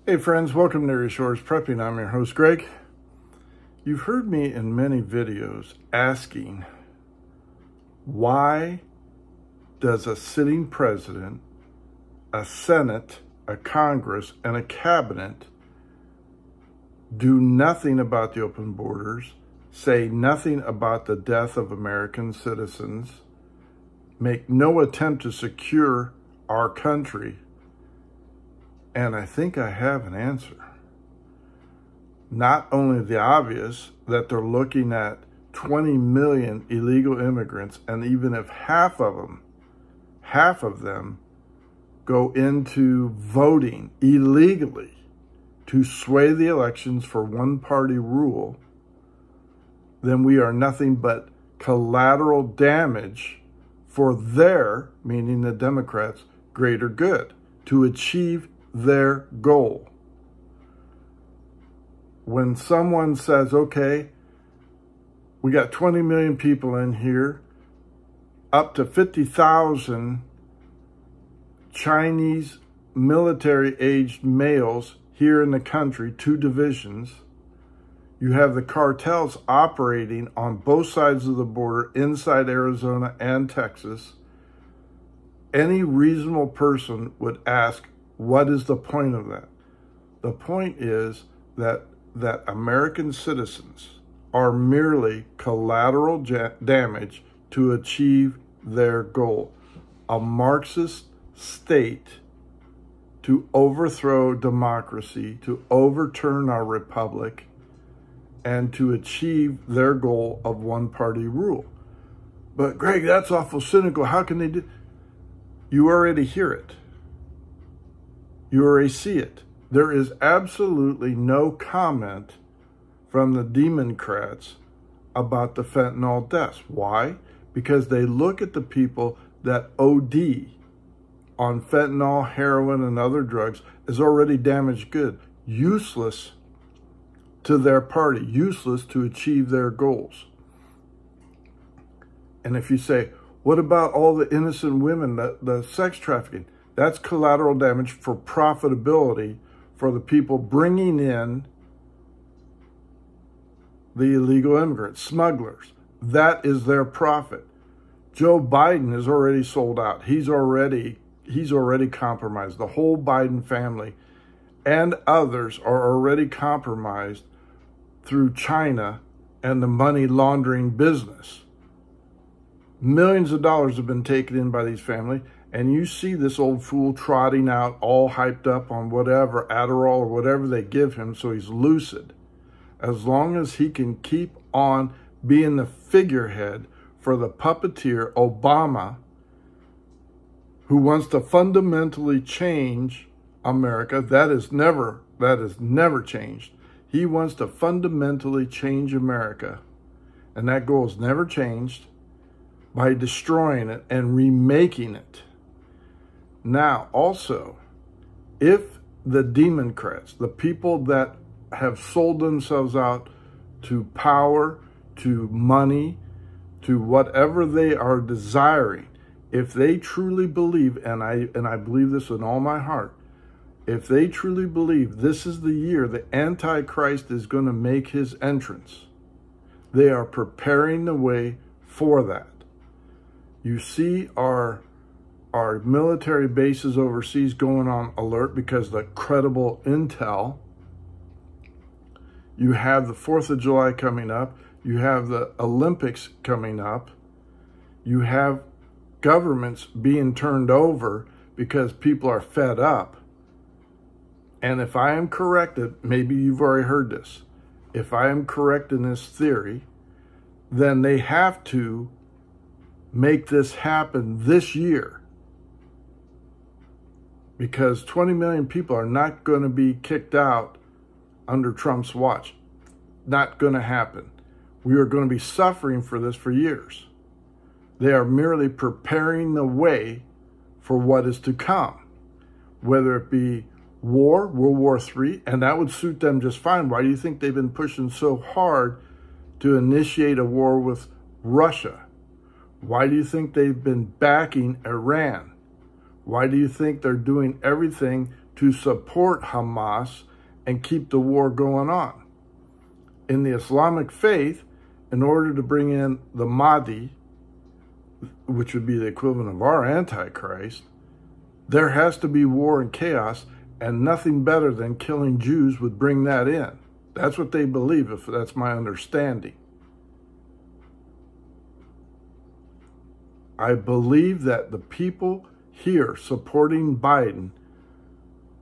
Hey friends, welcome to Resource Prepping. I'm your host, Greg. You've heard me in many videos asking, why does a sitting president, a Senate, a Congress, and a cabinet do nothing about the open borders, say nothing about the death of American citizens, make no attempt to secure our country? And I think I have an answer. Not only the obvious, that they're looking at 20 million illegal immigrants, and even if half of them go into voting illegally to sway the elections for one-party rule, then we are nothing but collateral damage for their, meaning the Democrats, greater good, to achieve their goal. When someone says, okay, we got 20 million people in here, up to 50,000 Chinese military-aged males here in the country, 2 divisions, you have the cartels operating on both sides of the border, inside Arizona and Texas. Any reasonable person would ask, what is the point of that? The point is that American citizens are merely collateral damage to achieve their goal. A Marxist state to overthrow democracy, to overturn our republic, and to achieve their goal of one-party rule. But Greg, that's awful cynical. How can they do? You already hear it. You already see it. There is absolutely no comment from the Democrats about the fentanyl deaths. Why? Because they look at the people that OD on fentanyl, heroin, and other drugs as already damaged good, useless to their party, useless to achieve their goals. And if you say, what about all the innocent women, the sex trafficking? That's collateral damage for profitability for the people bringing in the illegal immigrants, smugglers. That is their profit. Joe Biden is already sold out. He's already compromised. The whole Biden family and others are already compromised through China and the money laundering business. Millions of dollars have been taken in by these families. And you see this old fool trotting out all hyped up on whatever, Adderall or whatever they give him, so he's lucid. As long as he can keep on being the figurehead for the puppeteer Obama, who wants to fundamentally change America. That is never changed. He wants to fundamentally change America. And that goal is never changed by destroying it and remaking it. Now, also, if the Democrats, the people that have sold themselves out to power, to money, to whatever they are desiring, if they truly believe, and I believe this with all my heart, if they truly believe this is the year the Antichrist is going to make his entrance, they are preparing the way for that. You see our military bases overseas going on alert because of the credible intel. You have the 4th of July coming up. You have the Olympics coming up. You have governments being turned over because people are fed up. And if I am corrected, maybe you've already heard this, if I am correct in this theory, then they have to make this happen this year. Because 20 million people are not going to be kicked out under Trump's watch. Not going to happen. We are going to be suffering for this for years. They are merely preparing the way for what is to come. Whether it be war, World War III, and that would suit them just fine. Why do you think they've been pushing so hard to initiate a war with Russia? Why do you think they've been backing Iran? Why do you think they're doing everything to support Hamas and keep the war going on. In the Islamic faith, in order to bring in the Mahdi, which would be the equivalent of our Antichrist, there has to be war and chaos, and nothing better than killing Jews would bring that in. That's what they believe, if that's my understanding. I believe that the people here supporting Biden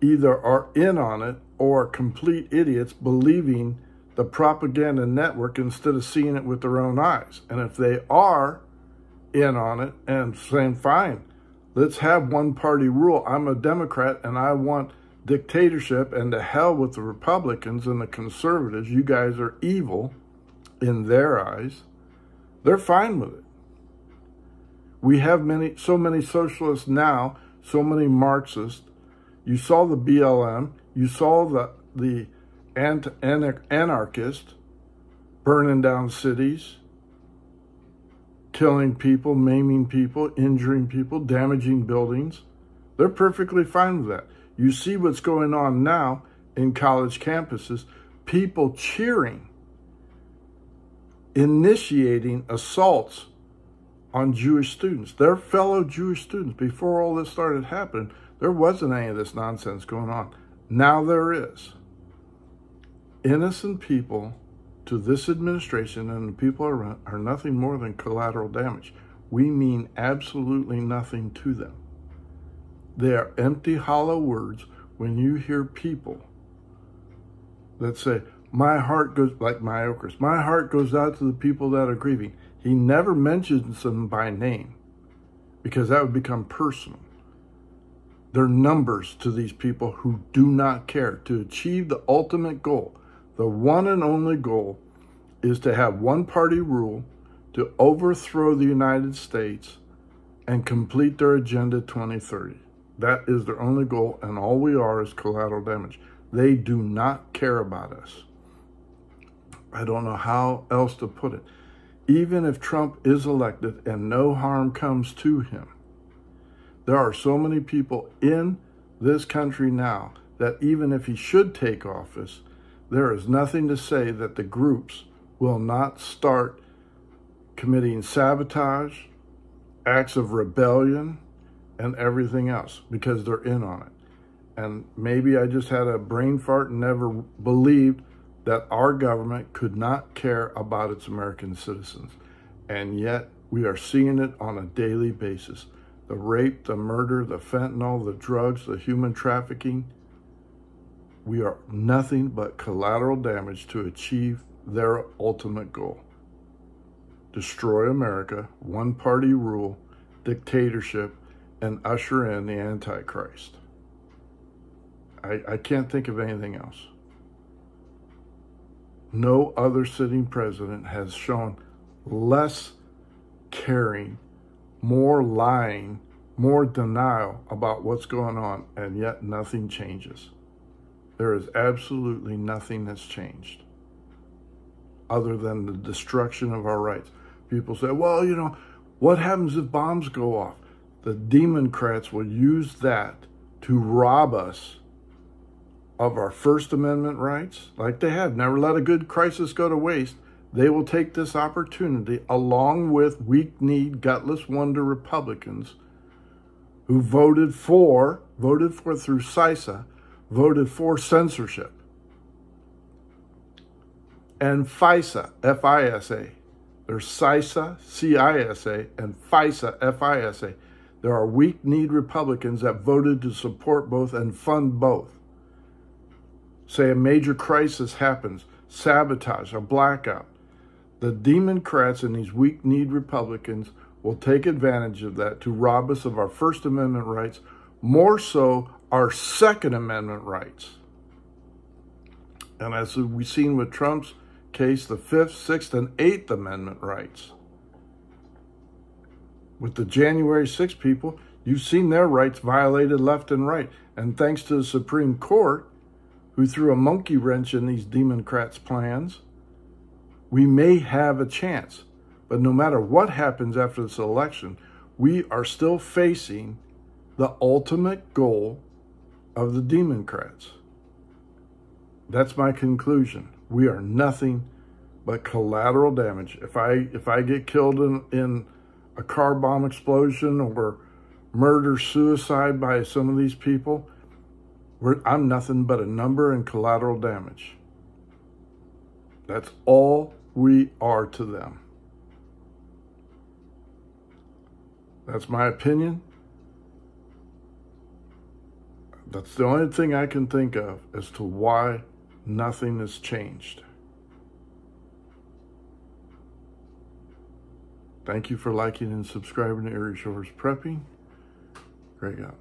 either are in on it or are complete idiots believing the propaganda network instead of seeing it with their own eyes. And if they are in on it and saying, fine, let's have one party rule. I'm a Democrat and I want dictatorship, and to hell with the Republicans and the conservatives. You guys are evil in their eyes. They're fine with it. We have so many socialists now, so many Marxists. You saw the BLM. You saw the anarchists burning down cities, killing people, maiming people, injuring people, damaging buildings. They're perfectly fine with that. You see what's going on now in college campuses, people cheering, initiating assaults on Jewish students, their fellow Jewish students. Before all this started happening, there wasn't any of this nonsense going on. Now there is. Innocent people to this administration and the people around are nothing more than collateral damage. We mean absolutely nothing to them. They are empty, hollow words when you hear people that say, my heart goes, like Mayorkas, my heart goes out to the people that are grieving. He never mentions them by name because that would become personal. They're numbers to these people who do not care. To achieve the ultimate goal, the one and only goal, is to have one party rule, to overthrow the United States and complete their Agenda 2030. That is their only goal, and all we are is collateral damage. They do not care about us. I don't know how else to put it. Even if Trump is elected and no harm comes to him, there are so many people in this country now that even if he should take office, there is nothing to say that the groups will not start committing sabotage, acts of rebellion, and everything else because they're in on it. And maybe I just had a brain fart and never believed that our government could not care about its American citizens. And yet we are seeing it on a daily basis. The rape, the murder, the fentanyl, the drugs, the human trafficking. We are nothing but collateral damage to achieve their ultimate goal. Destroy America, one-party rule, dictatorship, and usher in the Antichrist. I can't think of anything else. No other sitting president has shown less caring, more lying, more denial about what's going on, and yet nothing changes. There is absolutely nothing that's changed other than the destruction of our rights. People say, well, you know, what happens if bombs go off? The Democrats will use that to rob us of our First Amendment rights, like they have. Never let a good crisis go to waste. They will take this opportunity, along with weak-kneed, gutless wonder Republicans who voted for through CISA, voted for censorship. And FISA, F-I-S-A. There's CISA, C-I-S-A, and FISA, F-I-S-A. There are weak-kneed Republicans that voted to support both and fund both. Say a major crisis happens, sabotage, a blackout. The Democrats and these weak-kneed Republicans will take advantage of that to rob us of our First Amendment rights, more so our Second Amendment rights. And as we've seen with Trump's case, the Fifth, Sixth, and Eighth Amendment rights. With the January 6 people, you've seen their rights violated left and right. And thanks to the Supreme Court, who threw a monkey wrench in these Democrats' plans, we may have a chance. But no matter what happens after this election, we are still facing the ultimate goal of the Democrats. That's my conclusion. We are nothing but collateral damage. If I get killed in a car bomb explosion or murder, suicide by some of these people, I'm nothing but a number and collateral damage. That's all we are to them. That's my opinion. That's the only thing I can think of as to why nothing has changed. Thank you for liking and subscribing to Erie Shores Prepping. Great job.